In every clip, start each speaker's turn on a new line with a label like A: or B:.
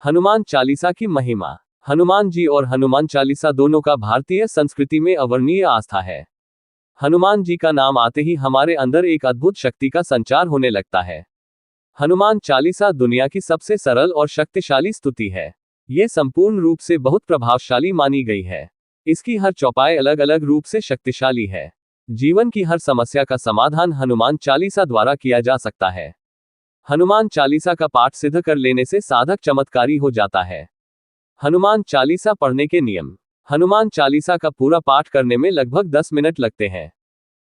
A: हनुमान चालीसा की महिमा। हनुमान जी और हनुमान चालीसा दोनों का भारतीय संस्कृति में अवर्णनीय आस्था है। हनुमान जी का नाम आते ही हमारे अंदर एक अद्भुत शक्ति का संचार होने लगता है। हनुमान चालीसा दुनिया की सबसे सरल और शक्तिशाली स्तुति है। ये संपूर्ण रूप से बहुत प्रभावशाली मानी गई है। इसकी हर चौपाई अलग अलग रूप से शक्तिशाली है। जीवन की हर समस्या का समाधान हनुमान चालीसा द्वारा किया जा सकता है। हनुमान चालीसा का पाठ सिद्ध कर लेने से साधक चमत्कारी हो जाता है। हनुमान चालीसा पढ़ने के नियम। हनुमान चालीसा का पूरा पाठ करने में लगभग 10 मिनट लगते हैं।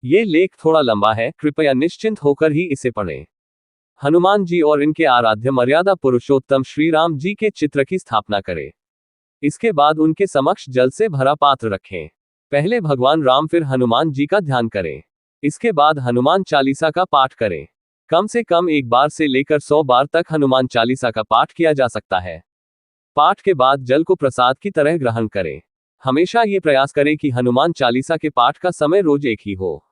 A: ये लेख थोड़ा लंबा है, कृपया निश्चिंत होकर ही इसे पढ़ें। हनुमान जी और इनके आराध्य मर्यादा पुरुषोत्तम श्री राम जी के चित्र की स्थापना करें। इसके बाद उनके समक्ष जल से भरा पात्र रखें। पहले भगवान राम फिर हनुमान जी का ध्यान करें। इसके बाद हनुमान चालीसा का पाठ करें। कम से कम 1 बार से लेकर 100 बार तक हनुमान चालीसा का पाठ किया जा सकता है। पाठ के बाद जल को प्रसाद की तरह ग्रहण करें। हमेशा ये प्रयास करें कि हनुमान चालीसा के पाठ का समय रोज एक ही हो।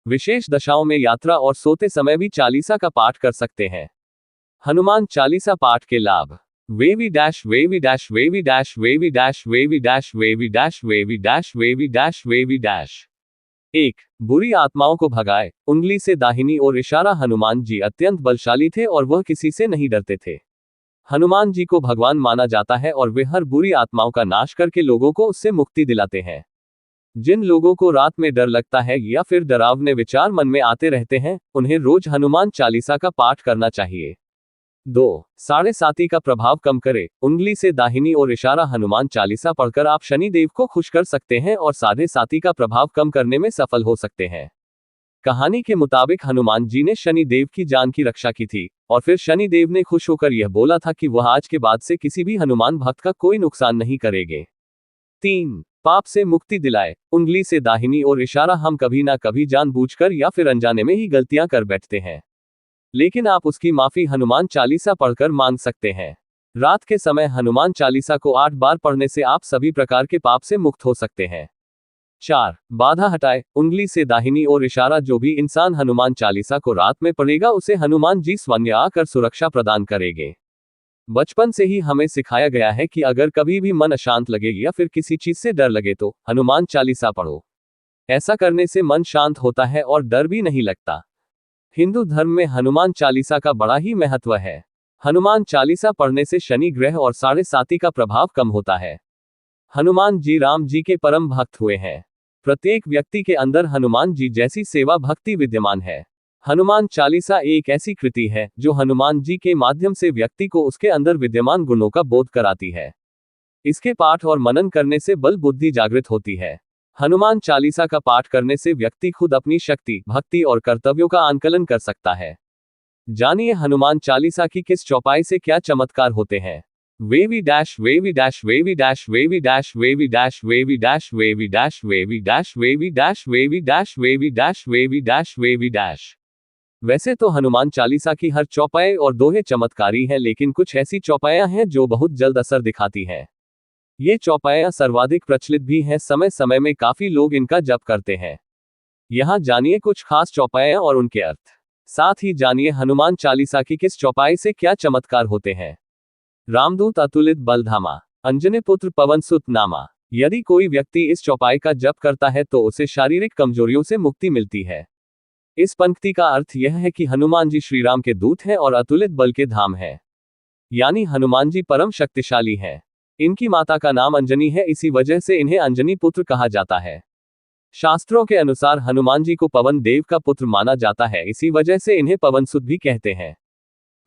A: विशेष दशाओं में यात्रा और सोते समय भी चालीसा का पाठ कर सकते हैं। हनुमान चालीसा पाठ के लाभ। Wavy dash wavy dash wavy dash wavy dash wavy dash wavy dash wavy dash wavy dash wavy dash. 1. बुरी आत्माओं को भगाए। उंगली से दाहिनी ओर इशारा। हनुमान जी अत्यंत बलशाली थे और वह किसी से नहीं डरते थे। हनुमान जी को भगवान माना जाता है और वे हर बुरी आत्माओं का नाश करके लोगों को उससे मुक्ति दिलाते हैं। जिन लोगों को रात में डर लगता है या फिर डरावने विचार मन में आते रहते हैं, उन्हें रोज हनुमान चालीसा का पाठ करना चाहिए। 2. साढ़े साती का प्रभाव कम करे। उंगली से दाहिनी ओर इशारा। हनुमान चालीसा पढ़कर आप शनि देव को खुश कर सकते हैं और साढ़े साती का प्रभाव कम करने में सफल हो सकते हैं। कहानी के मुताबिक हनुमान जी ने शनि देव की जान की रक्षा की थी और फिर शनि देव ने खुश होकर यह बोला था कि वह आज के बाद से किसी भी हनुमान भक्त का कोई नुकसान नहीं करेंगे। 3. पाप से मुक्ति दिलाए। उंगली से दाहिनी ओर इशारा। हम कभी ना कभी जानबूझकर या फिर अनजाने में ही गलतियां कर बैठते हैं, लेकिन आप उसकी माफी हनुमान चालीसा पढ़कर मांग सकते हैं। रात के समय हनुमान चालीसा को 8 बार पढ़ने से आप सभी प्रकार के पाप से मुक्त हो सकते हैं। 4. बाधा हटाए। उंगली से दाहिनी ओर इशारा। जो भी इंसान हनुमान चालीसा को रात में पढ़ेगा उसे हनुमान जी स्वयं आकर सुरक्षा प्रदान करेंगे। बचपन से ही हमें सिखाया गया है कि अगर कभी भी मन अशांत लगे या फिर किसी चीज से डर लगे तो हनुमान चालीसा पढ़ो। ऐसा करने से मन शांत होता है और डर भी नहीं लगता। हिंदू धर्म में हनुमान चालीसा का बड़ा ही महत्व है। हनुमान चालीसा पढ़ने से शनि ग्रह और साढ़े साती का प्रभाव कम होता है। हनुमान जी राम जी के परम भक्त हुए हैं। प्रत्येक व्यक्ति के अंदर हनुमान जी जैसी सेवा भक्ति विद्यमान है। हनुमान चालीसा एक ऐसी कृति है जो हनुमान जी के माध्यम से व्यक्ति को उसके अंदर विद्यमान गुणों का बोध कराती है। इसके पाठ और मनन करने से बल बुद्धि जागृत होती है। हनुमान चालीसा का पाठ करने से व्यक्ति खुद अपनी शक्ति, भक्ति और कर्तव्यों का आंकलन कर सकता है। जानिए हनुमान चालीसा की किस चौपाई से क्या चमत्कार होते हैं। Wavy dash wavy dash wavy dash wavy dash wavy dash wavy dash wavy dash wavy dash wavy dash wavy dash wavy dash wavy dash wavy dash. वैसे तो हनुमान चालीसा की हर चौपाई और दोहे चमत्कारी है, लेकिन कुछ ऐसी चौपाइयां हैं जो बहुत जल्द असर दिखाती हैं। ये चौपाइयां सर्वाधिक प्रचलित भी हैं। समय समय में काफी लोग इनका जप करते हैं। यहाँ जानिए कुछ खास चौपाइयां और उनके अर्थ। साथ ही जानिए हनुमान चालीसा की किस चौपाई से क्या चमत्कार होते हैं। रामदूत अतुलित बलधामा, अंजनी पुत्र पवन सुत नामा। यदि कोई व्यक्ति इस चौपाई का जप करता है तो उसे शारीरिक कमजोरियों से मुक्ति मिलती है। इस पंक्ति का अर्थ यह है कि हनुमान जी श्री राम के दूत हैं और अतुलित बल के धाम है, यानी हनुमान जी परम शक्तिशाली हैं। इनकी माता का नाम अंजनी है, इसी वजह से इन्हें अंजनी पुत्र कहा जाता है। शास्त्रों के अनुसार हनुमान जी को पवन देव का पुत्र माना जाता है, इसी वजह से इन्हें पवनसुत भी कहते हैं।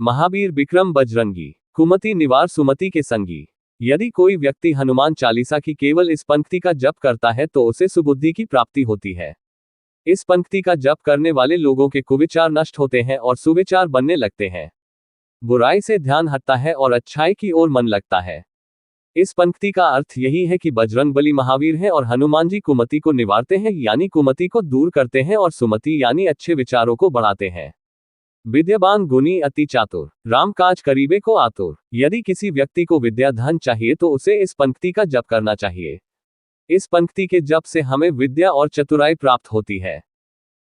A: महावीर विक्रम बजरंगी, कुमति निवार सुमति के संगी। यदि कोई व्यक्ति हनुमान चालीसा की केवल इस पंक्ति का जप करता है तो उसे सुबुद्धि की प्राप्ति होती है। इस पंक्ति का जप करने वाले लोगों के कुविचार नष्ट होते हैं और सुविचार बनने लगते हैं। बुराई से ध्यान हटता है और अच्छाई की ओर मन लगता है। इस पंक्ति का अर्थ यही है कि बजरंगबली महावीर हैं और हनुमान जी कुमति को निवारते हैं, यानी कुमति को दूर करते हैं, और सुमति यानी अच्छे विचारों को बढ़ाते हैं। विद्यावान गुणी अति चातुर, राम काज करीबे को आतुर। यदि किसी व्यक्ति को विद्या धन चाहिए तो उसे इस पंक्ति का जप करना चाहिए। इस पंक्ति के जप से हमें विद्या और चतुराई प्राप्त होती है।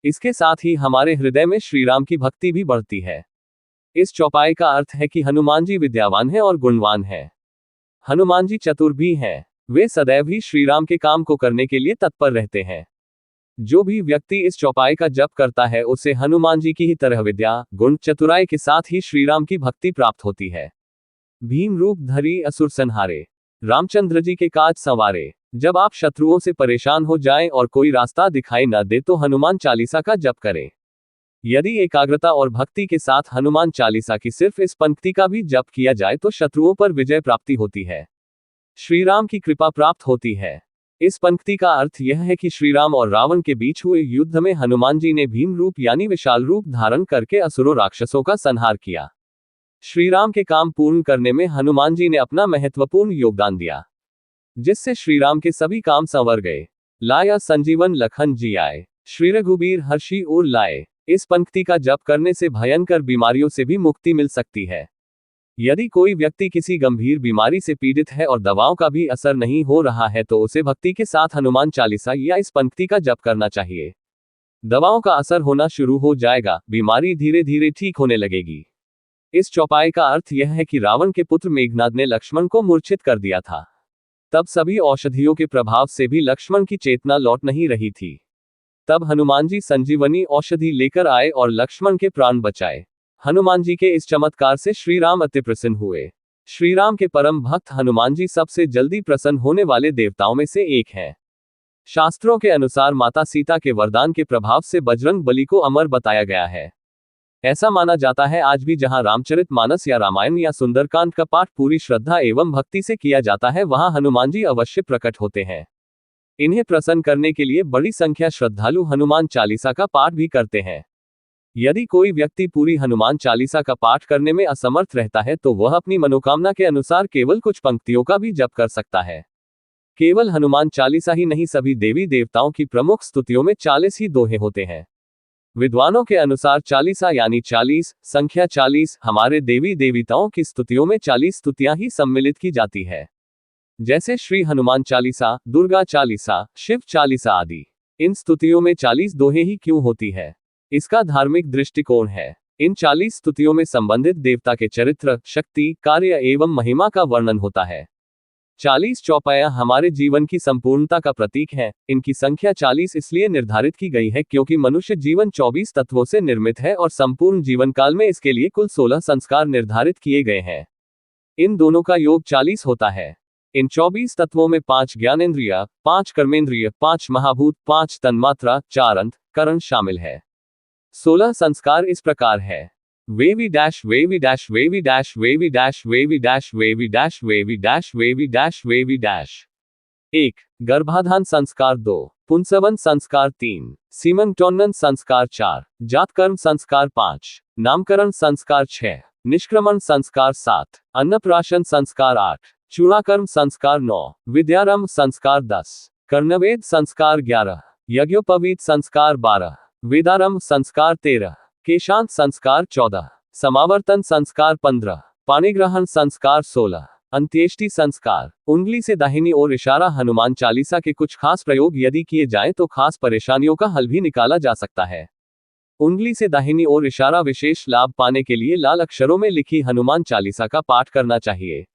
A: इसके साथ ही हमारे हृदय में श्री राम की भक्ति भी बढ़ती है। इस चौपाई का अर्थ है कि हनुमान जी विद्यावान हैं और गुणवान हैं। हनुमान जी चतुर भी हैं। वे सदैव ही श्री राम के काम को करने के लिए तत्पर रहते हैं। जो भी व्यक्ति इस चौपाई का जप करता है उसे हनुमान जी की ही तरह विद्या, गुण, चतुराई के साथ ही श्री राम की भक्ति प्राप्त होती है। भीम रूप धरी असुर संहारे, रामचंद्र जी के काज संवारे। जब आप शत्रुओं से परेशान हो जाएं और कोई रास्ता दिखाई न दे तो हनुमान चालीसा का जप करें। यदि एकाग्रता और भक्ति के साथ हनुमान चालीसा की सिर्फ इस पंक्ति का भी जप किया जाए तो शत्रुओं पर विजय प्राप्ति होती है, श्री राम की कृपा प्राप्त होती है। इस पंक्ति का अर्थ यह है कि श्री राम और रावण के बीच हुए युद्ध में हनुमान जी ने भीम रूप यानी विशाल रूप धारण करके असुरों राक्षसों का संहार किया। श्री राम के काम पूर्ण करने में हनुमान जी ने अपना महत्वपूर्ण योगदान दिया, जिससे श्री राम के सभी काम संवर गए। लाया संजीवन लखन जी आए, श्री रघुबीर हर्षि उर लाए। इस पंक्ति का जप करने से भयंकर बीमारियों से भी मुक्ति मिल सकती है। यदि कोई व्यक्ति किसी गंभीर बीमारी से पीड़ित है और दवाओं का भी असर नहीं हो रहा है तो उसे भक्ति के साथ हनुमान चालीसा या इस पंक्ति का जप करना चाहिए। दवाओं का असर होना शुरू हो जाएगा, बीमारी धीरे धीरे ठीक होने लगेगी। इस चौपाई का अर्थ यह है कि रावण के पुत्र मेघनाद ने लक्ष्मण को मूर्छित कर दिया था। तब सभी औषधियों के प्रभाव से भी लक्ष्मण की चेतना लौट नहीं रही थी। तब हनुमान जी संजीवनी औषधि लेकर आए और लक्ष्मण के प्राण बचाए। हनुमान जी के इस चमत्कार से श्री राम अति प्रसन्न हुए। श्री राम के परम भक्त हनुमान जी सबसे जल्दी प्रसन्न होने वाले देवताओं में से एक हैं। शास्त्रों के अनुसार माता सीता के वरदान के प्रभाव से बजरंग बली को अमर बताया गया है। ऐसा माना जाता है आज भी जहां रामचरितमानस या रामायण या सुंदरकांड का पाठ पूरी श्रद्धा एवं भक्ति से किया जाता है वहां हनुमान जी अवश्य प्रकट होते हैं। इन्हें प्रसन्न करने के लिए बड़ी संख्या श्रद्धालु हनुमान चालीसा का पाठ भी करते हैं। यदि कोई व्यक्ति पूरी हनुमान चालीसा का पाठ करने में असमर्थ रहता है तो वह अपनी मनोकामना के अनुसार केवल कुछ पंक्तियों का भी जप कर सकता है। केवल हनुमान चालीसा ही नहीं, सभी देवी देवताओं की प्रमुख स्तुतियों में 40 ही दोहे होते हैं। विद्वानों के अनुसार चालीसा यानी 40, संख्या 40, हमारे देवी देवताओं की स्तुतियों में 40 स्तुतियां ही सम्मिलित की जाती है, जैसे श्री हनुमान चालीसा, दुर्गा चालीसा, शिव चालीसा आदि। इन स्तुतियों में 40 दोहे ही क्यों होती है? इसका धार्मिक दृष्टिकोण है। इन 40 स्तुतियों में संबंधित देवता के चरित्र, शक्ति, कार्य एवं महिमा का वर्णन होता है। 40 चौपाइयां हमारे जीवन की संपूर्णता का प्रतीक है। इनकी संख्या 40 इसलिए निर्धारित की गई है क्योंकि मनुष्य जीवन 24 तत्वों से निर्मित है और संपूर्ण जीवन काल में इसके लिए कुल 16 संस्कार निर्धारित किए गए हैं। इन दोनों का योग 40 होता है। इन 24 तत्वों में 5 ज्ञानेंद्रिय, 5 कर्मेंद्रिय, 5 महाभूत, 5 तन्मात्रा, 4 अंतःकरण शामिल है। 16 संस्कार इस प्रकार है। Wavy dash wavy dash wavy dash wavy dash wavy dash wavy dash wavy dash wavy dash wavy dash. 1. गर्भाधान संस्कार 2. पुंसवन संस्कार 3. सीमंटोन्नन संस्कार 4. जातकर्म संस्कार 5. नामकरण संस्कार 6. निष्क्रमण संस्कार 7. अन्नप्राशन संस्कार 8. चूड़ाकर्म संस्कार 9. विद्यारंभ संस्कार 10. कर्णवेद संस्कार 11. यज्ञोपवीत संस्कार 12. वेदारंभ संस्कार 13. केशांत संस्कार 14. समावर्तन संस्कार 15. पाणिग्रहण संस्कार 16. अंत्येष्टि संस्कार। उंगली से दाहिनी ओर इशारा। हनुमान चालीसा के कुछ खास प्रयोग यदि किए जाएं तो खास परेशानियों का हल भी निकाला जा सकता है। उंगली से दाहिनी ओर इशारा विशेष लाभ पाने के लिए लाल अक्षरों में लिखी हनुमान चालीसा का पाठ करना चाहिए।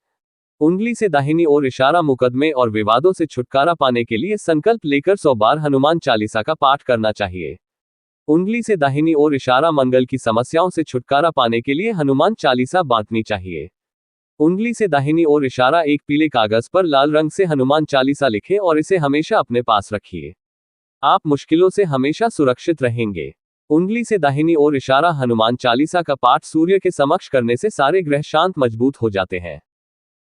A: उंगली से दाहिनी ओर इशारा मुकदमे और विवादों से छुटकारा पाने के लिए संकल्प लेकर 100 बार हनुमान चालीसा का पाठ करना चाहिए। उंगली से दाहिनी ओर इशारा मंगल की समस्याओं से छुटकारा पाने के लिए हनुमान चालीसा बांटनी चाहिए। उंगली से दाहिनी ओर इशारा एक पीले कागज पर लाल रंग से हनुमान चालीसा लिखें और इसे हमेशा अपने पास रखिए। आप मुश्किलों से हमेशा सुरक्षित रहेंगे। उंगली से दाहिनी ओर इशारा हनुमान चालीसा का पाठ सूर्य के समक्ष करने से सारे ग्रह शांत मजबूत हो जाते हैं।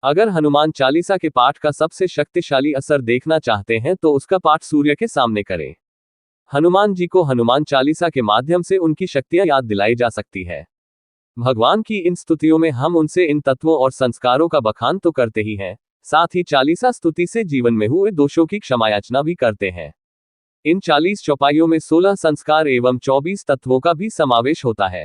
A: अगर हनुमान चालीसा के पाठ का सबसे शक्तिशाली असर देखना चाहते हैं तो उसका पाठ सूर्य के सामने करें। हनुमान जी को हनुमान चालीसा के माध्यम से उनकी शक्तियां याद दिलाई जा सकती है। भगवान की इन स्तुतियों में हम उनसे इन तत्वों और संस्कारों का बखान तो करते ही हैं, साथ ही चालीसा स्तुति से जीवन में हुए दोषों की क्षमायाचना भी करते हैं। इन 40 चौपाइयों में 16 संस्कार एवं 24 तत्वों का भी समावेश होता है।